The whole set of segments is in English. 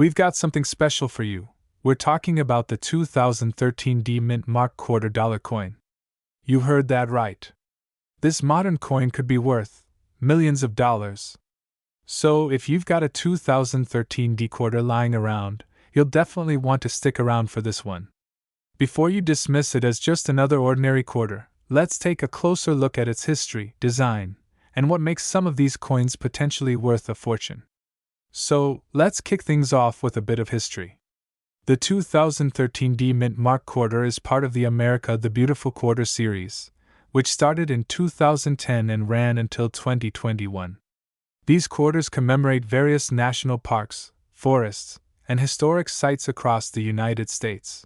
We've got something special for you. We're talking about the 2013 D Mint Mark $quarter coin. You heard that right. This modern coin could be worth millions of dollars. So, if you've got a 2013 D quarter lying around, you'll definitely want to stick around for this one. Before you dismiss it as just another ordinary quarter, let's take a closer look at its history, design, and what makes some of these coins potentially worth a fortune. So, let's kick things off with a bit of history. The 2013 D Mint Mark quarter is part of the America the Beautiful Quarter series, which started in 2010 and ran until 2021. These quarters commemorate various national parks, forests, and historic sites across the United States.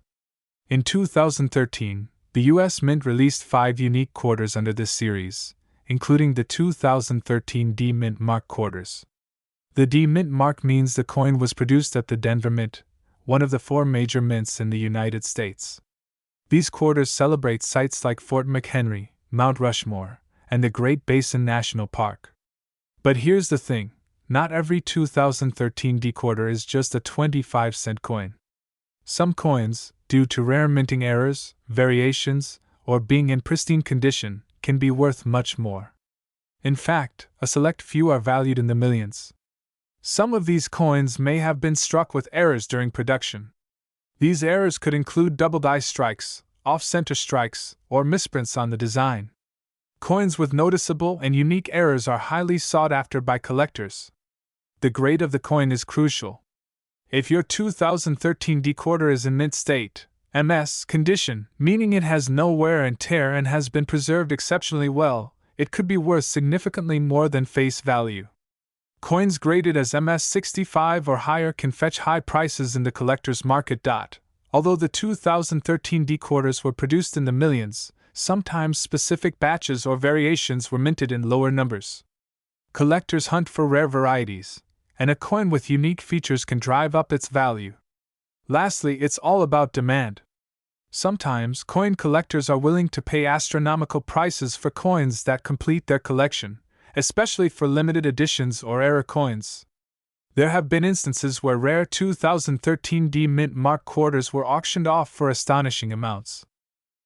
In 2013, the U.S. Mint released 5 unique quarters under this series, including the 2013 D Mint Mark quarters. The D Mint Mark means the coin was produced at the Denver Mint, one of the 4 major mints in the United States. These quarters celebrate sites like Fort McHenry, Mount Rushmore, and the Great Basin National Park. But here's the thing, not every 2013 D quarter is just a 25-cent coin. Some coins, due to rare minting errors, variations, or being in pristine condition, can be worth much more. In fact, a select few are valued in the millions. Some of these coins may have been struck with errors during production. These errors could include double die strikes, off-center strikes, or misprints on the design. Coins with noticeable and unique errors are highly sought after by collectors. The grade of the coin is crucial. If your 2013 D quarter is in mint state, MS condition, meaning it has no wear and tear and has been preserved exceptionally well, it could be worth significantly more than face value. Coins graded as MS65 or higher can fetch high prices in the collector's market. Although the 2013 D quarters were produced in the millions, sometimes specific batches or variations were minted in lower numbers. Collectors hunt for rare varieties, and a coin with unique features can drive up its value. Lastly, it's all about demand. Sometimes coin collectors are willing to pay astronomical prices for coins that complete their collection, especially for limited editions or error coins. There have been instances where rare 2013 D Mint Mark quarters were auctioned off for astonishing amounts.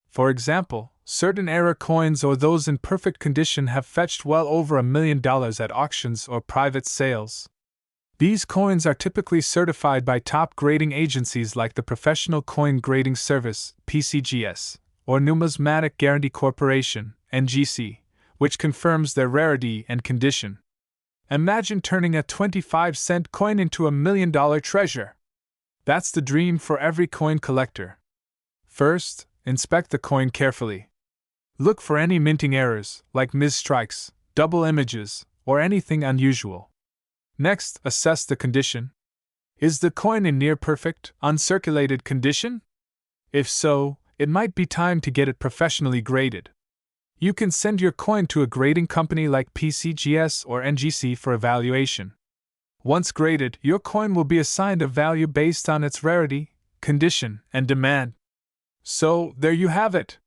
For example, certain error coins or those in perfect condition have fetched well over $1 million at auctions or private sales. These coins are typically certified by top grading agencies like the Professional Coin Grading Service, PCGS, or Numismatic Guarantee Corporation, NGC, which confirms their rarity and condition. Imagine turning a 25-cent coin into $1 million treasure. That's the dream for every coin collector. First, inspect the coin carefully. Look for any minting errors, like misstrikes, double images, or anything unusual. Next, assess the condition. Is the coin in near-perfect, uncirculated condition? If so, it might be time to get it professionally graded. You can send your coin to a grading company like PCGS or NGC for evaluation. Once graded, your coin will be assigned a value based on its rarity, condition, and demand. So, there you have it.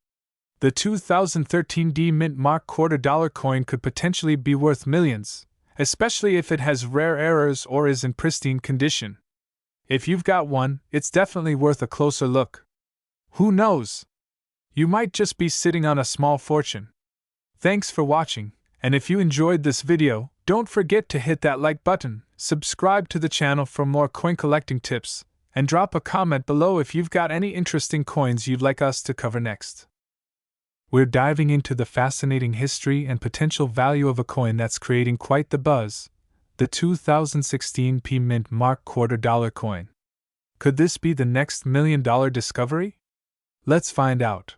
The 2013 D Mint Mark $quarter coin could potentially be worth millions, especially if it has rare errors or is in pristine condition. If you've got one, it's definitely worth a closer look. Who knows? You might just be sitting on a small fortune. Thanks for watching, and if you enjoyed this video, don't forget to hit that like button, subscribe to the channel for more coin collecting tips, and drop a comment below if you've got any interesting coins you'd like us to cover next. We're diving into the fascinating history and potential value of a coin that's creating quite the buzz, the 2016 P Mint Mark $quarter coin. Could this be the next $1 million discovery? Let's find out.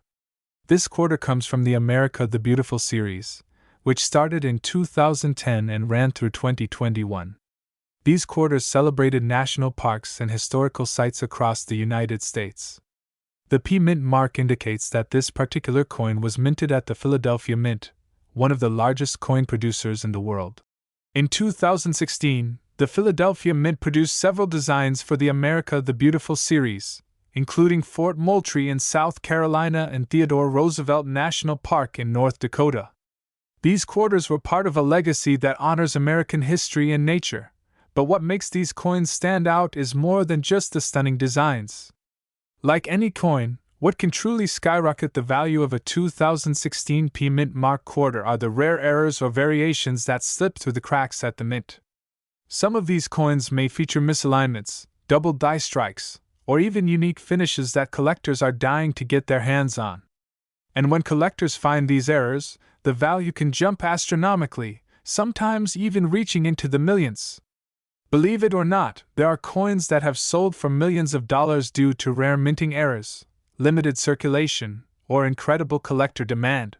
This quarter comes from the America the Beautiful series, which started in 2010 and ran through 2021. These quarters celebrated national parks and historical sites across the United States. The P Mint mark indicates that this particular coin was minted at the Philadelphia Mint, one of the largest coin producers in the world. In 2016, the Philadelphia Mint produced several designs for the America the Beautiful series, including Fort Moultrie in South Carolina and Theodore Roosevelt National Park in North Dakota. These quarters were part of a legacy that honors American history and nature, But what makes these coins stand out is more than just the stunning designs. Like any coin, what can truly skyrocket the value of a 2016 P Mint Mark quarter are the rare errors or variations that slip through the cracks at the mint. Some of these coins may feature misalignments, double die strikes, or even unique finishes that collectors are dying to get their hands on. And when collectors find these errors, the value can jump astronomically, sometimes even reaching into the millions. Believe it or not, there are coins that have sold for millions of dollars due to rare minting errors, limited circulation, or incredible collector demand.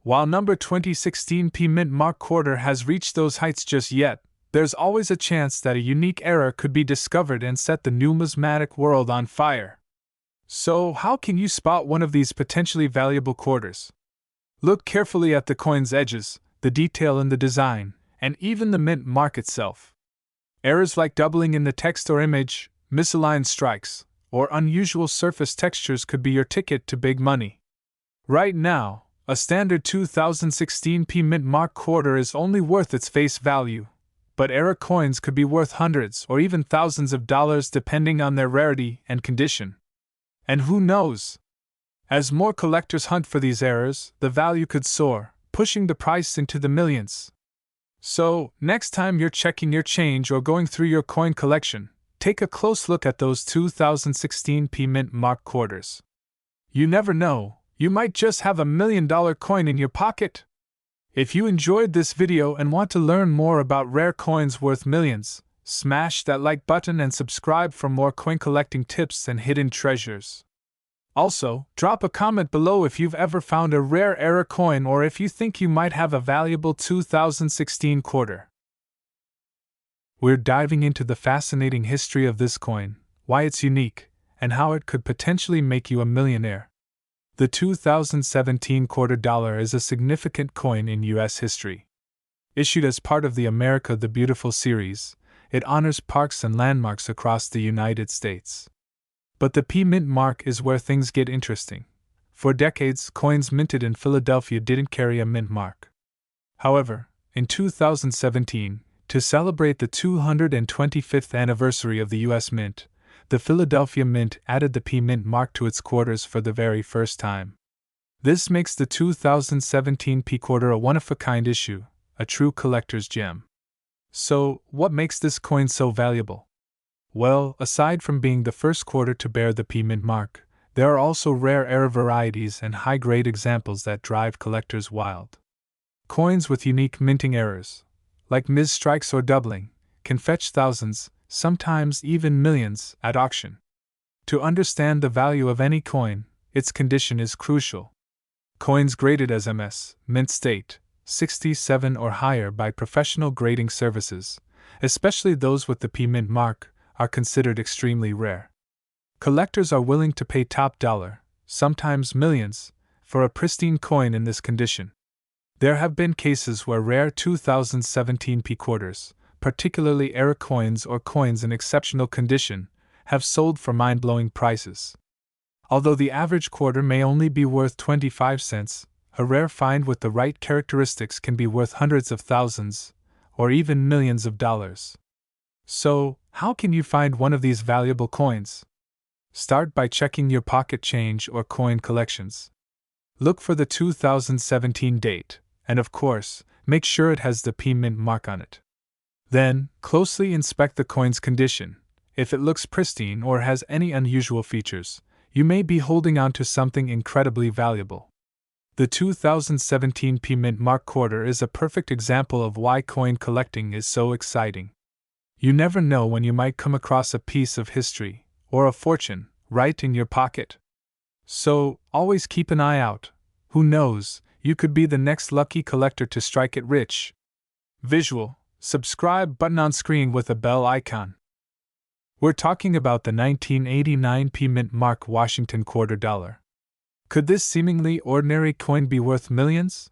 While number 2016 P Mint Mark quarter has reached those heights just yet, there's always a chance that a unique error could be discovered and set the numismatic world on fire. So, how can you spot one of these potentially valuable quarters? Look carefully at the coin's edges, the detail in the design, and even the mint mark itself. Errors like doubling in the text or image, misaligned strikes, or unusual surface textures could be your ticket to big money. Right now, a standard 2016 P Mint Mark quarter is only worth its face value, but error coins could be worth hundreds or even thousands of dollars depending on their rarity and condition. And who knows? As more collectors hunt for these errors, the value could soar, pushing the price into the millions. So, next time you're checking your change or going through your coin collection, take a close look at those 2016 P Mint Mark quarters. You never know, you might just have $1 million coin in your pocket. If you enjoyed this video and want to learn more about rare coins worth millions, smash that like button and subscribe for more coin collecting tips and hidden treasures. Also, drop a comment below if you've ever found a rare error coin or if you think you might have a valuable 2016 quarter. We're diving into the fascinating history of this coin, why it's unique, and how it could potentially make you a millionaire. The 2017 quarter dollar is a significant coin in U.S. history. Issued as part of the America the Beautiful series, it honors parks and landmarks across the United States. But the P Mint mark is where things get interesting. For decades, coins minted in Philadelphia didn't carry a mint mark. However, in 2017, to celebrate the 225th anniversary of the U.S. Mint, the Philadelphia Mint added the P Mint mark to its quarters for the very first time. This makes the 2017 P quarter a one-of-a-kind issue, a true collector's gem. So, what makes this coin so valuable? Well, aside from being the first quarter to bear the P Mint mark, there are also rare error varieties and high-grade examples that drive collectors wild. Coins with unique minting errors, like mis-strikes or doubling, can fetch thousands, sometimes even millions, at auction. To understand the value of any coin, its condition is crucial. Coins graded as MS, mint state, 67 or higher by professional grading services, especially those with the P Mint mark, are considered extremely rare. Collectors are willing to pay top dollar, sometimes millions, for a pristine coin in this condition. There have been cases where rare 2017 P quarters, particularly error coins or coins in exceptional condition, have sold for mind-blowing prices. Although the average quarter may only be worth 25 cents, a rare find with the right characteristics can be worth hundreds of thousands, or even millions of dollars. So, how can you find one of these valuable coins? Start by checking your pocket change or coin collections. Look for the 2017 date, and of course, make sure it has the P Mint mark on it. Then, closely inspect the coin's condition. If it looks pristine or has any unusual features, you may be holding on to something incredibly valuable. The 2017 P Mint Mark quarter is a perfect example of why coin collecting is so exciting. You never know when you might come across a piece of history, or a fortune, right in your pocket. So, always keep an eye out. Who knows, you could be the next lucky collector to strike it rich. Visual, subscribe button on screen with a bell icon. We're talking about the 1989 P Mint Mark Washington quarter dollar. Could this seemingly ordinary coin be worth millions?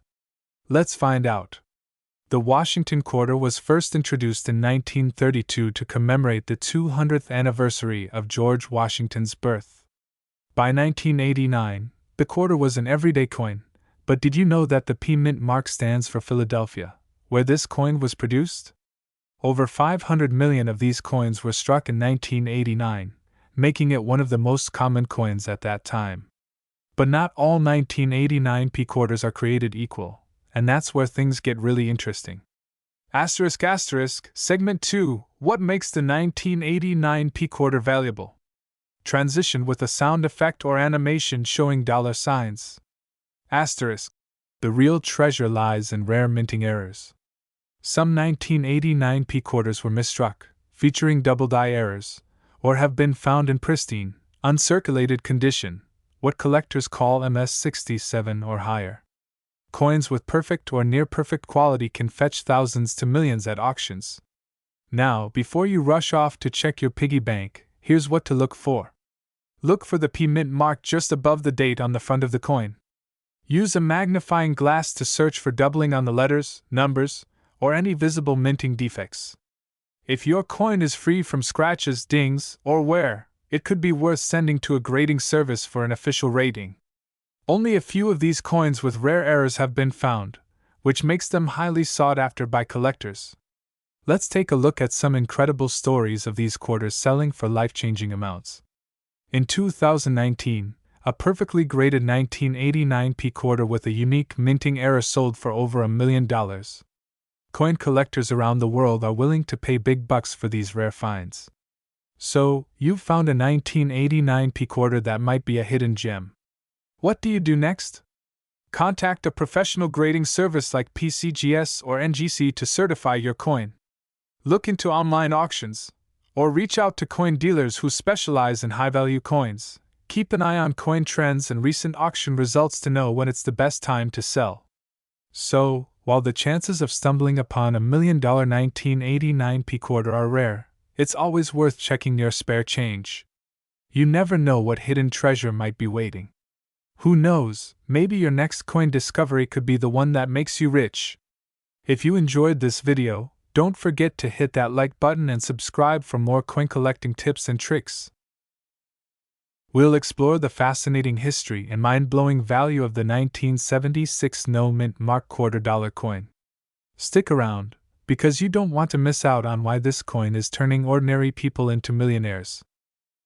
Let's find out. The Washington quarter was first introduced in 1932 to commemorate the 200th anniversary of George Washington's birth. By 1989, the quarter was an everyday coin, but did you know that the P Mint mark stands for Philadelphia, where this coin was produced? Over 500 million of these coins were struck in 1989, making it one of the most common coins at that time. But not all 1989 P quarters are created equal, and that's where things get really interesting. Segment 2. What makes the 1989 P quarter valuable? Transition with a sound effect or animation showing dollar signs. The real treasure lies in rare minting errors. Some 1989 P quarters were misstruck, featuring double die errors, or have been found in pristine, uncirculated condition, what collectors call MS67 or higher. Coins with perfect or near-perfect quality can fetch thousands to millions at auctions. Now, before you rush off to check your piggy bank, here's what to look for. Look for the P mint mark just above the date on the front of the coin. Use a magnifying glass to search for doubling on the letters, numbers, or any visible minting defects. If your coin is free from scratches, dings, or wear, it could be worth sending to a grading service for an official rating. Only a few of these coins with rare errors have been found, which makes them highly sought after by collectors. Let's take a look at some incredible stories of these quarters selling for life-changing amounts. In 2019, a perfectly graded 1989 P quarter with a unique minting error sold for over $1 million. Coin collectors around the world are willing to pay big bucks for these rare finds. So, you've found a 1989 P quarter that might be a hidden gem. What do you do next? Contact a professional grading service like PCGS or NGC to certify your coin. Look into online auctions, or reach out to coin dealers who specialize in high-value coins. Keep an eye on coin trends and recent auction results to know when it's the best time to sell. So, while the chances of stumbling upon a $1 million 1989 P quarter are rare, it's always worth checking your spare change. You never know what hidden treasure might be waiting. Who knows, maybe your next coin discovery could be the one that makes you rich. If you enjoyed this video, don't forget to hit that like button and subscribe for more coin collecting tips and tricks. We'll explore the fascinating history and mind-blowing value of the 1976 no mint mark $quarter coin. Stick around, because you don't want to miss out on why this coin is turning ordinary people into millionaires.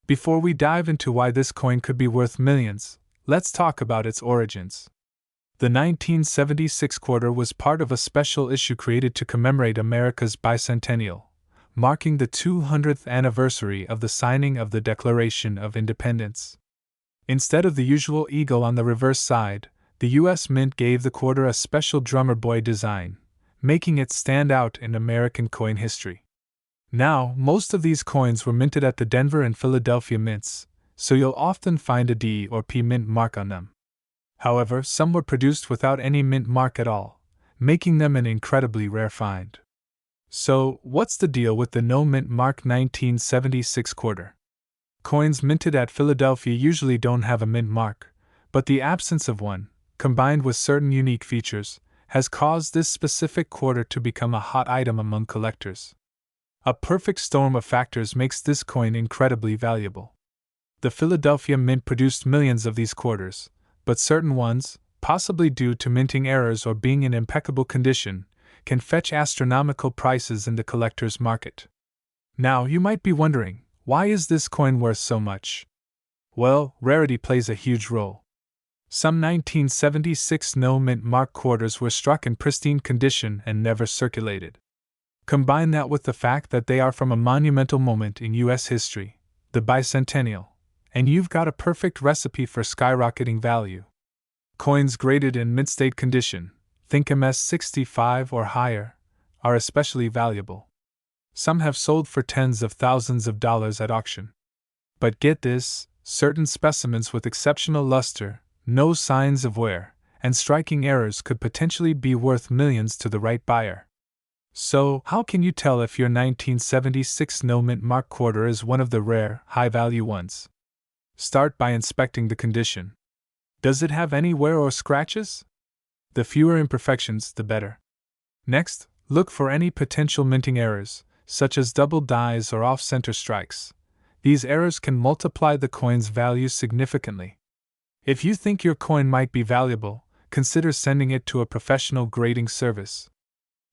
Before we dive into why this coin could be worth millions, let's talk about its origins. The 1976 quarter was part of a special issue created to commemorate America's bicentennial, marking the 200th anniversary of the signing of the Declaration of Independence. Instead of the usual eagle on the reverse side, the U.S. Mint gave the quarter a special drummer boy design, making it stand out in American coin history. Now, most of these coins were minted at the Denver and Philadelphia mints, so you'll often find a D or P mint mark on them. However, some were produced without any mint mark at all, making them an incredibly rare find. So, what's the deal with the no mint mark 1976 quarter? Coins minted at Philadelphia usually don't have a mint mark, but the absence of one, combined with certain unique features, has caused this specific quarter to become a hot item among collectors. A perfect storm of factors makes this coin incredibly valuable. The Philadelphia Mint produced millions of these quarters, but certain ones, possibly due to minting errors or being in impeccable condition, can fetch astronomical prices in the collector's market. Now, you might be wondering, why is this coin worth so much? Well, rarity plays a huge role. Some 1976 no mint mark quarters were struck in pristine condition and never circulated. Combine that with the fact that they are from a monumental moment in U.S. history, the bicentennial, and you've got a perfect recipe for skyrocketing value. Coins graded in mint state condition, think MS65 or higher, are especially valuable. Some have sold for tens of thousands of dollars at auction. But get this, certain specimens with exceptional luster, no signs of wear, and striking errors could potentially be worth millions to the right buyer. So, how can you tell if your 1976 no mint mark quarter is one of the rare, high-value ones? Start by inspecting the condition. Does it have any wear or scratches? The fewer imperfections, the better. Next, look for any potential minting errors, such as double dies or off-center strikes. These errors can multiply the coin's value significantly. If you think your coin might be valuable, consider sending it to a professional grading service.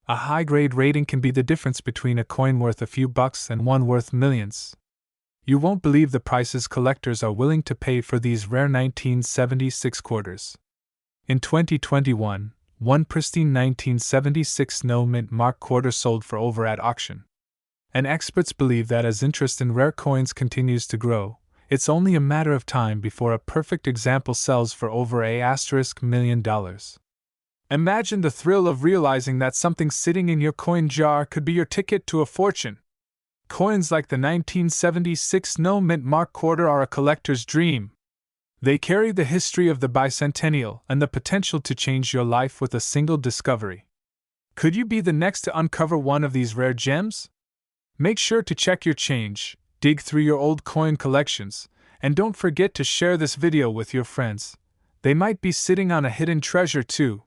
A high-grade rating can be the difference between a coin worth a few bucks and one worth millions. You won't believe the prices collectors are willing to pay for these rare 1976 quarters. In 2021, one pristine 1976 no-mint mark quarter sold for over at auction. And experts believe that as interest in rare coins continues to grow, it's only a matter of time before a perfect example sells for over $1 million. Imagine the thrill of realizing that something sitting in your coin jar could be your ticket to a fortune. Coins like the 1976 no-mint mark quarter are a collector's dream. They carry the history of the bicentennial and the potential to change your life with a single discovery. Could you be the next to uncover one of these rare gems? Make sure to check your change, dig through your old coin collections, and don't forget to share this video with your friends. They might be sitting on a hidden treasure too.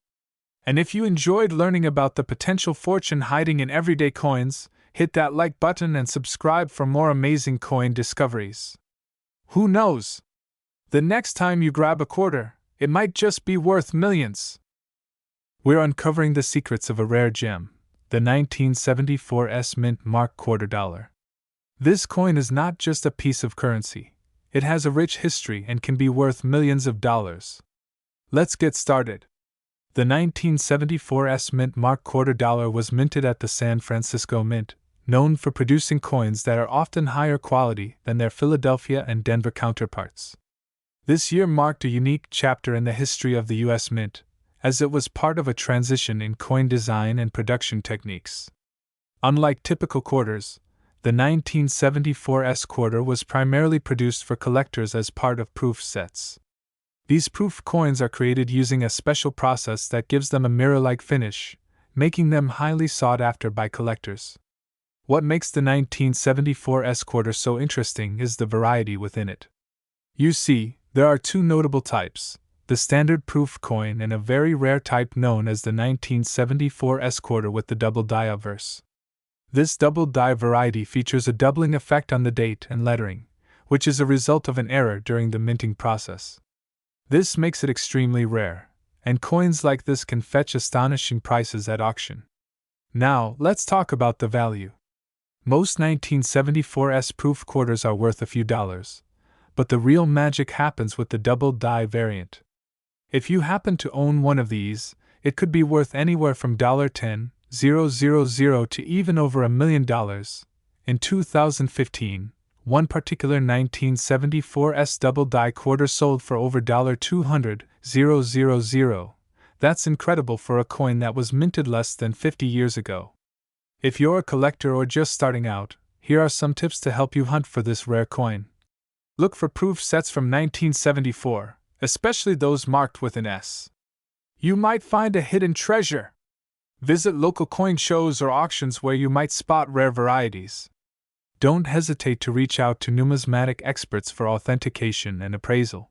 And if you enjoyed learning about the potential fortune hiding in everyday coins, hit that like button and subscribe for more amazing coin discoveries. Who knows? The next time you grab a quarter, it might just be worth millions. We're uncovering the secrets of a rare gem, the 1974 mint mark quarter dollar. This coin is not just a piece of currency. It has a rich history and can be worth millions of dollars. Let's get started. The 1974 mint mark quarter dollar was minted at the San Francisco Mint, known for producing coins that are often higher quality than their Philadelphia and Denver counterparts. This year marked a unique chapter in the history of the U.S. Mint, as it was part of a transition in coin design and production techniques. Unlike typical quarters, the 1974 quarter was primarily produced for collectors as part of proof sets. These proof coins are created using a special process that gives them a mirror-like finish, making them highly sought after by collectors. What makes the 1974 quarter so interesting is the variety within it. You see, there are two notable types, the standard proof coin and a very rare type known as the 1974 quarter with the double die obverse. This double die variety features a doubling effect on the date and lettering, which is a result of an error during the minting process. This makes it extremely rare, and coins like this can fetch astonishing prices at auction. Now, let's talk about the value. Most 1974 proof quarters are worth a few dollars, but the real magic happens with the double die variant. If you happen to own one of these, it could be worth anywhere from $10,000 to even over $1 million. In 2015, one particular 1974 double die quarter sold for over $200,000. That's incredible for a coin that was minted less than 50 years ago. If you're a collector or just starting out, here are some tips to help you hunt for this rare coin. Look for proof sets from 1974, especially those marked with an S. You might find a hidden treasure. Visit local coin shows or auctions where you might spot rare varieties. Don't hesitate to reach out to numismatic experts for authentication and appraisal.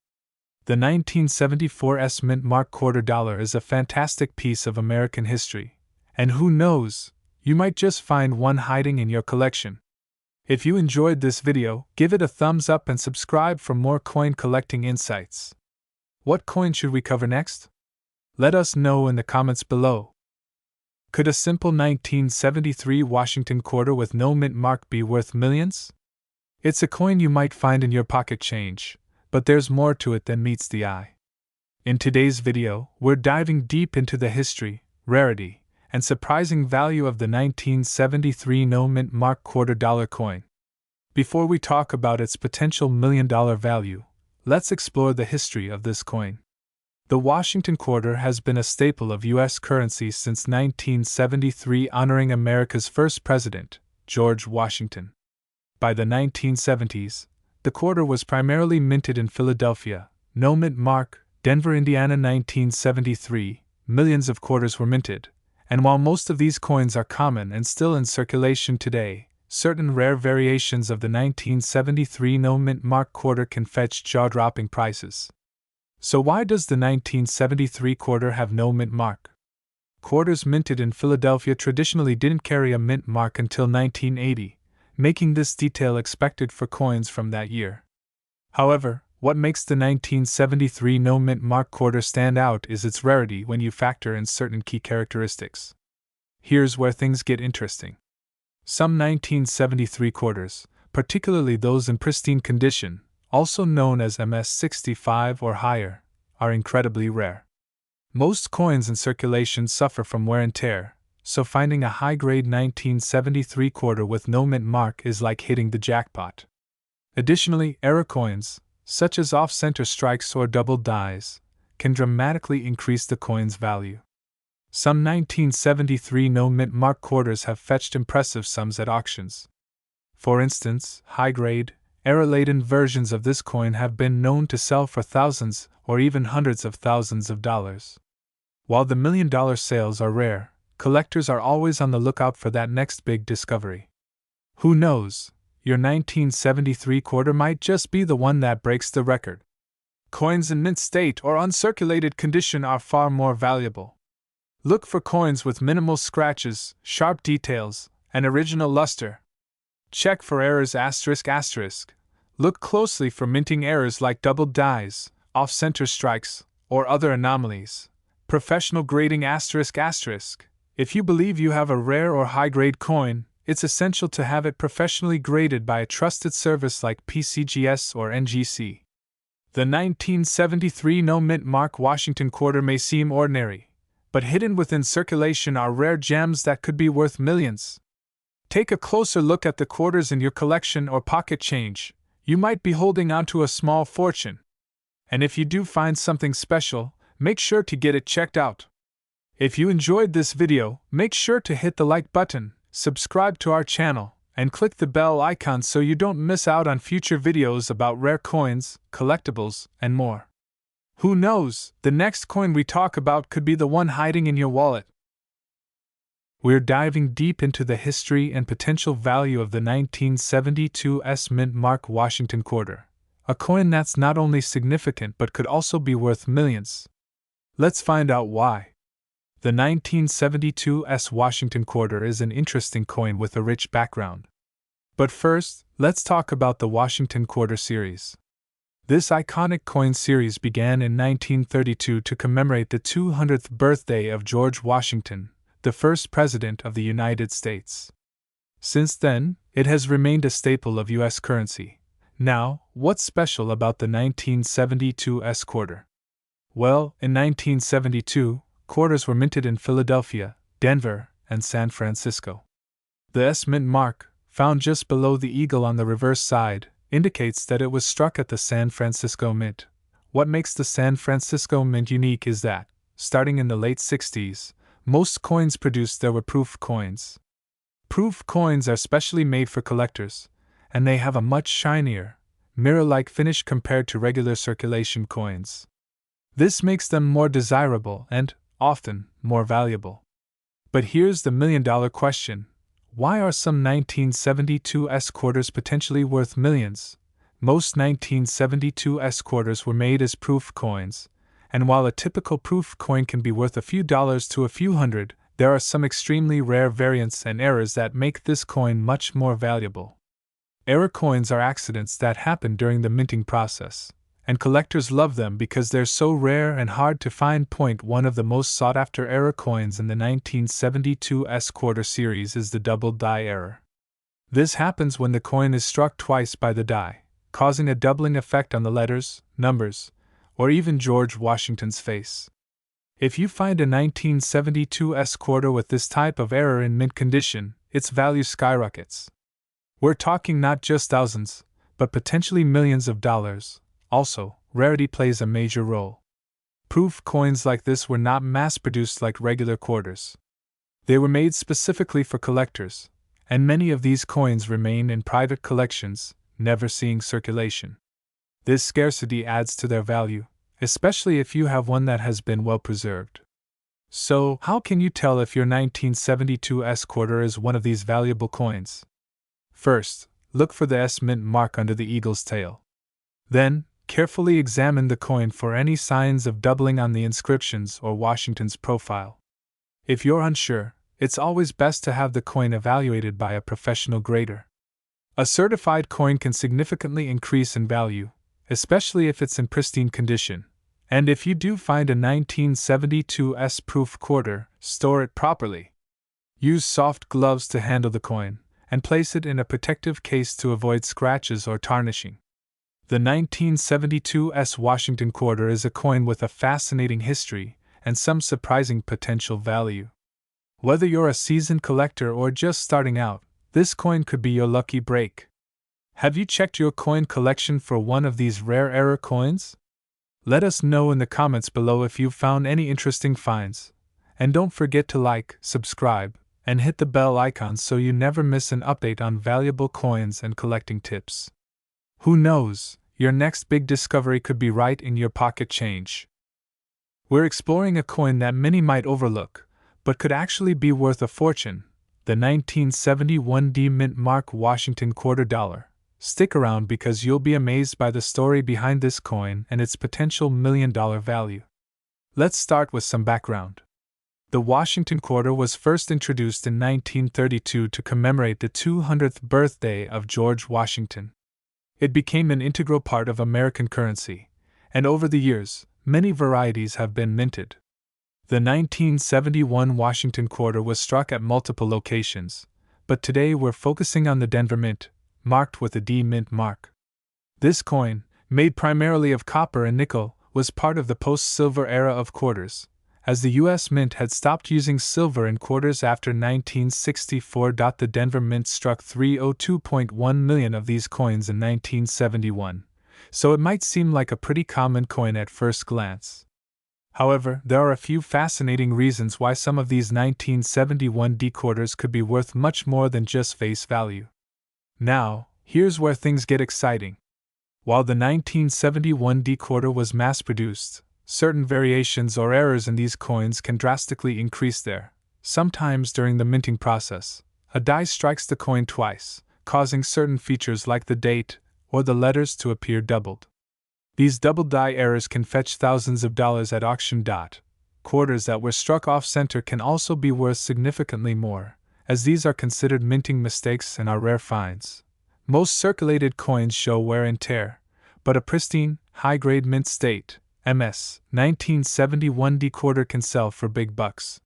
The 1974 mint mark quarter dollar is a fantastic piece of American history, and who knows, you might just find one hiding in your collection. If you enjoyed this video, give it a thumbs up and subscribe for more coin collecting insights. What coin should we cover next? Let us know in the comments below. Could a simple 1973 Washington quarter with no mint mark be worth millions? It's a coin you might find in your pocket change, but there's more to it than meets the eye. In today's video, we're diving deep into the history, rarity, and surprising value of the 1973 no mint mark quarter dollar coin. Before we talk about its potential $1 million value, let's explore the history of this coin. The Washington quarter has been a staple of U.S. currency since 1973, honoring America's first president, George Washington. By the 1970s, the quarter was primarily minted in Philadelphia, no mint mark, Denver, Indiana. 1973, millions of quarters were minted, and while most of these coins are common and still in circulation today, certain rare variations of the 1973 no mint mark quarter can fetch jaw-dropping prices. So why does the 1973 quarter have no mint mark? Quarters minted in Philadelphia traditionally didn't carry a mint mark until 1980, making this detail expected for coins from that year. However, what makes the 1973 no mint mark quarter stand out is its rarity when you factor in certain key characteristics. Here's where things get interesting. Some 1973 quarters, particularly those in pristine condition, also known as MS-65 or higher, are incredibly rare. Most coins in circulation suffer from wear and tear, so finding a high-grade 1973 quarter with no mint mark is like hitting the jackpot. Additionally, error coins, such as off-center strikes or double dies, can dramatically increase the coin's value. Some 1973 no-mint mark quarters have fetched impressive sums at auctions. For instance, high-grade, error-laden versions of this coin have been known to sell for thousands or even hundreds of thousands of dollars. While the million-dollar sales are rare, collectors are always on the lookout for that next big discovery. Who knows, your 1973 quarter might just be the one that breaks the record. Coins in mint state or uncirculated condition are far more valuable. Look for coins with minimal scratches, sharp details, and original luster. Check for errors ***. Look closely for minting errors like double dies, off-center strikes, or other anomalies. Professional grading ***. If you believe you have a rare or high-grade coin, it's essential to have it professionally graded by a trusted service like PCGS or NGC. The 1973 no-mint mark Washington quarter may seem ordinary, but hidden within circulation are rare gems that could be worth millions. Take a closer look at the quarters in your collection or pocket change. You might be holding onto a small fortune. And if you do find something special, make sure to get it checked out. If you enjoyed this video, make sure to hit the like button, subscribe to our channel, and click the bell icon so you don't miss out on future videos about rare coins, collectibles, and more. Who knows, the next coin we talk about could be the one hiding in your wallet. We're diving deep into the history and potential value of the 1972 mint mark Washington quarter, a coin that's not only significant but could also be worth millions. Let's find out why. The 1972 Washington quarter is an interesting coin with a rich background. But first, let's talk about the Washington quarter series. This iconic coin series began in 1932 to commemorate the 200th birthday of George Washington, the first President of the United States. Since then, it has remained a staple of U.S. currency. Now, what's special about the 1972 quarter? Well, in 1972, quarters were minted in Philadelphia, Denver, and San Francisco. The mint mark, found just below the eagle on the reverse side, indicates that it was struck at the San Francisco Mint. What makes the San Francisco Mint unique is that, starting in the late 60s, most coins produced there were proof coins. Proof coins are specially made for collectors, and they have a much shinier, mirror-like finish compared to regular circulation coins. This makes them more desirable and, often, more valuable. But here's the million-dollar question. Why are some 1972 quarters potentially worth millions? Most 1972 quarters were made as proof coins, and while a typical proof coin can be worth a few dollars to a few hundred, there are some extremely rare variants and errors that make this coin much more valuable. Error coins are accidents that happen during the minting process, and collectors love them because they're so rare and hard to find. One of the most sought-after error coins in the 1972 quarter series is the double die error. This happens when the coin is struck twice by the die, causing a doubling effect on the letters, numbers, or even George Washington's face. If you find a 1972 quarter with this type of error in mint condition, its value skyrockets. We're talking not just thousands, but potentially millions of dollars. Also, rarity plays a major role. Proof coins like this were not mass-produced like regular quarters. They were made specifically for collectors, and many of these coins remain in private collections, never seeing circulation. This scarcity adds to their value, especially if you have one that has been well preserved. So, how can you tell if your 1972 quarter is one of these valuable coins? First, look for the mint mark under the eagle's tail. Then, carefully examine the coin for any signs of doubling on the inscriptions or Washington's profile. If you're unsure, it's always best to have the coin evaluated by a professional grader. A certified coin can significantly increase in value, especially if it's in pristine condition. And if you do find a 1972 proof quarter, store it properly. Use soft gloves to handle the coin, and place it in a protective case to avoid scratches or tarnishing. The 1972 Washington quarter is a coin with a fascinating history and some surprising potential value. Whether you're a seasoned collector or just starting out, this coin could be your lucky break. Have you checked your coin collection for one of these rare coins? Let us know in the comments below if you've found any interesting finds. And don't forget to like, subscribe, and hit the bell icon so you never miss an update on valuable coins and collecting tips. Who knows, your next big discovery could be right in your pocket change. We're exploring a coin that many might overlook, but could actually be worth a fortune, the 1971 D Mint Mark Washington quarter dollar. Stick around because you'll be amazed by the story behind this coin and its potential $1 million value. Let's start with some background. The Washington quarter was first introduced in 1932 to commemorate the 200th birthday of George Washington. It became an integral part of American currency, and over the years, many varieties have been minted. The 1971 Washington quarter was struck at multiple locations, but today we're focusing on the Denver Mint, marked with a D Mint mark. This coin, made primarily of copper and nickel, was part of the post-silver era of quarters, as the U.S. Mint had stopped using silver in quarters after 1964. The Denver Mint struck 302.1 million of these coins in 1971, so it might seem like a pretty common coin at first glance. However, there are a few fascinating reasons why some of these 1971 D quarters could be worth much more than just face value. Now, here's where things get exciting. While the 1971 D quarter was mass-produced, certain variations or errors in these coins can drastically increase their. Sometimes during the minting process, a die strikes the coin twice, causing certain features like the date or the letters to appear doubled. These double die errors can fetch thousands of dollars at auction. Quarters that were struck off-center can also be worth significantly more, as these are considered minting mistakes and are rare finds. Most circulated coins show wear and tear, but a pristine, high-grade mint state, MS 1971 D quarter can sell for big bucks.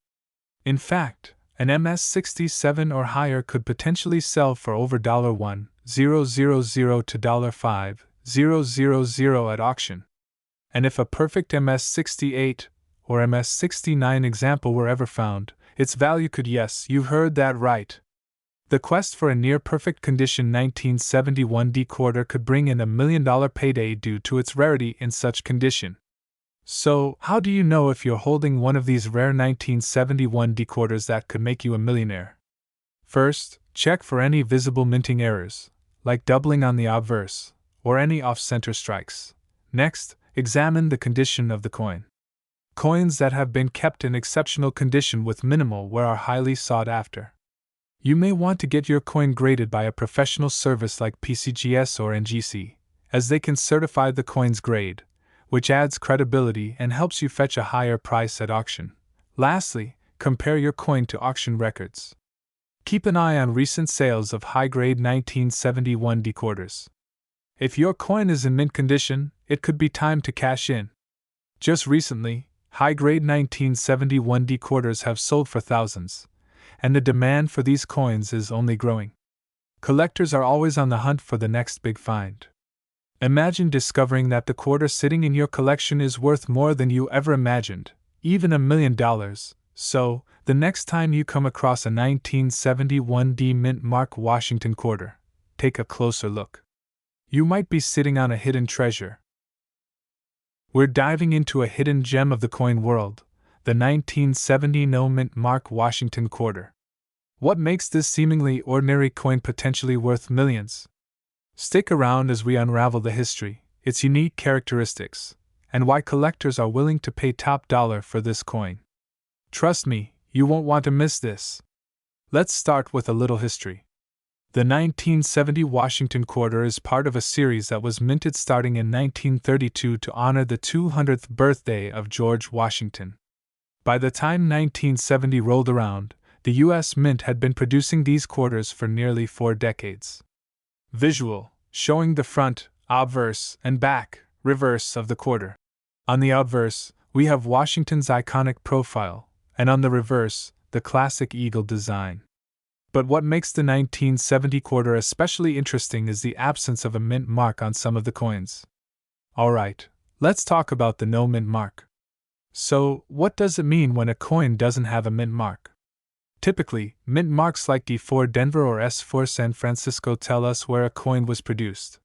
In fact, an MS 67 or higher could potentially sell for over $1,000 to $5,000 at auction. And if a perfect MS 68 or MS 69 example were ever found, its value could, yes, you've heard that right. The quest for a near-perfect condition 1971 D quarter could bring in $1 million payday due to its rarity in such condition. So, how do you know if you're holding one of these rare 1971 D quarters that could make you a millionaire? First, check for any visible minting errors, like doubling on the obverse, or any off-center strikes. Next, examine the condition of the coin. Coins that have been kept in exceptional condition with minimal wear are highly sought after. You may want to get your coin graded by a professional service like PCGS or NGC, as they can certify the coin's grade, which adds credibility and helps you fetch a higher price at auction. Lastly, compare your coin to auction records. Keep an eye on recent sales of high-grade 1971 D quarters. If your coin is in mint condition, it could be time to cash in. Just recently, high-grade 1971 D quarters have sold for thousands, and the demand for these coins is only growing. Collectors are always on the hunt for the next big find. Imagine discovering that the quarter sitting in your collection is worth more than you ever imagined, even $1 million. So, the next time you come across a 1971 D Mint Mark Washington quarter, take a closer look. You might be sitting on a hidden treasure. We're diving into a hidden gem of the coin world, the 1970 No Mint Mark Washington quarter. What makes this seemingly ordinary coin potentially worth millions? Stick around as we unravel the history, its unique characteristics, and why collectors are willing to pay top dollar for this coin. Trust me, you won't want to miss this. Let's start with a little history. The 1970 Washington quarter is part of a series that was minted starting in 1932 to honor the 200th birthday of George Washington. By the time 1970 rolled around, the U.S. Mint had been producing these quarters for nearly 4 decades. Visual, showing the front, obverse, and back, reverse of the quarter. On the obverse, we have Washington's iconic profile, and on the reverse, the the classic eagle design. But what makes the 1970 quarter especially interesting is the absence of a mint mark on some of the coins. Alright, let's talk about the no mint mark. So, what does it mean when a coin doesn't have a mint mark? Typically, mint marks like D for Denver or S for San Francisco tell us where a coin was produced.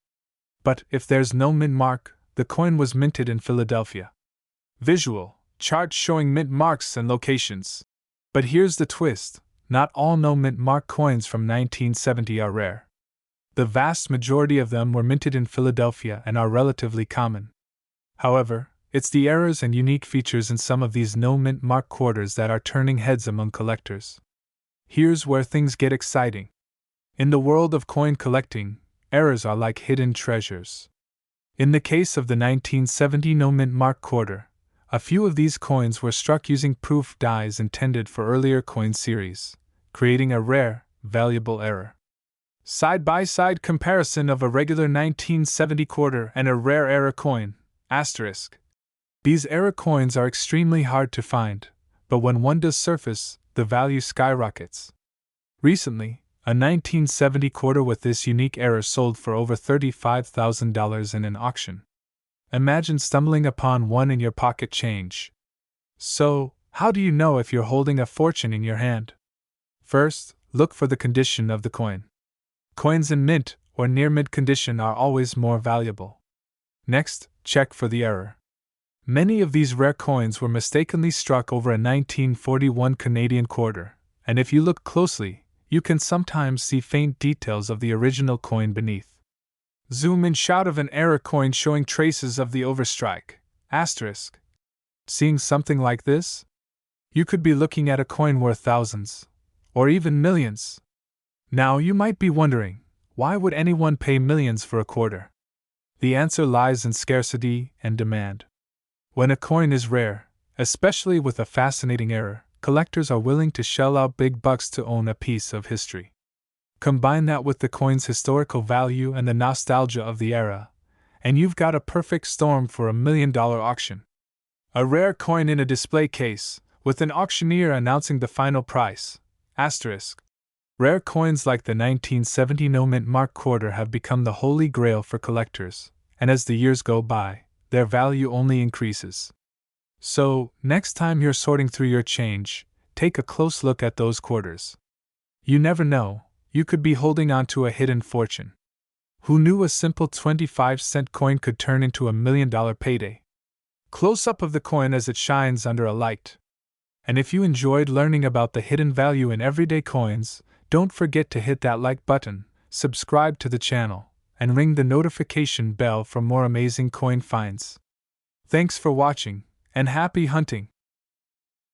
But if there's no mint mark, the coin was minted in Philadelphia. Visual chart showing mint marks and locations. But here's the twist: not all no mint mark coins from 1970 are rare. The vast majority of them were minted in Philadelphia and are relatively common. However, it's the errors and unique features in some of these no mint mark quarters that are turning heads among collectors. Here's where things get exciting. In the world of coin collecting, errors are like hidden treasures. In the case of the 1970 no mint mark quarter, a few of these coins were struck using proof dies intended for earlier coin series, creating a rare, valuable error. Side-by-side comparison of a regular 1970 quarter and a rare error coin, asterisk. These error coins are extremely hard to find, but when one does surface, the value skyrockets. Recently, a 1970 quarter with this unique error sold for over $35,000 in an auction. Imagine stumbling upon one in your pocket change. So, how do you know if you're holding a fortune in your hand? First, look for the condition of the coin. Coins in mint or near mint condition are always more valuable. Next, check for the error. Many of these rare coins were mistakenly struck over a 1941 Canadian quarter, and if you look closely, you can sometimes see faint details of the original coin beneath. Zoom in shot of an error coin showing traces of the overstrike, asterisk. Seeing something like this? You could be looking at a coin worth thousands, or even millions. Now you might be wondering, why would anyone pay millions for a quarter? The answer lies in scarcity and demand. When a coin is rare, especially with a fascinating error, collectors are willing to shell out big bucks to own a piece of history. Combine that with the coin's historical value and the nostalgia of the era, and you've got a perfect storm for $1 million auction. A rare coin in a display case, with an auctioneer announcing the final price, asterisk. Rare coins like the 1970 no mint mark quarter have become the holy grail for collectors, and as the years go by, their value only increases. So, next time you're sorting through your change, take a close look at those quarters. You never know, you could be holding on to a hidden fortune. Who knew a simple 25-cent coin could turn into $1 million payday? Close up of the coin as it shines under a light. And if you enjoyed learning about the hidden value in everyday coins, don't forget to hit that like button, subscribe to the channel, and ring the notification bell for more amazing coin finds. Thanks for watching, and happy hunting!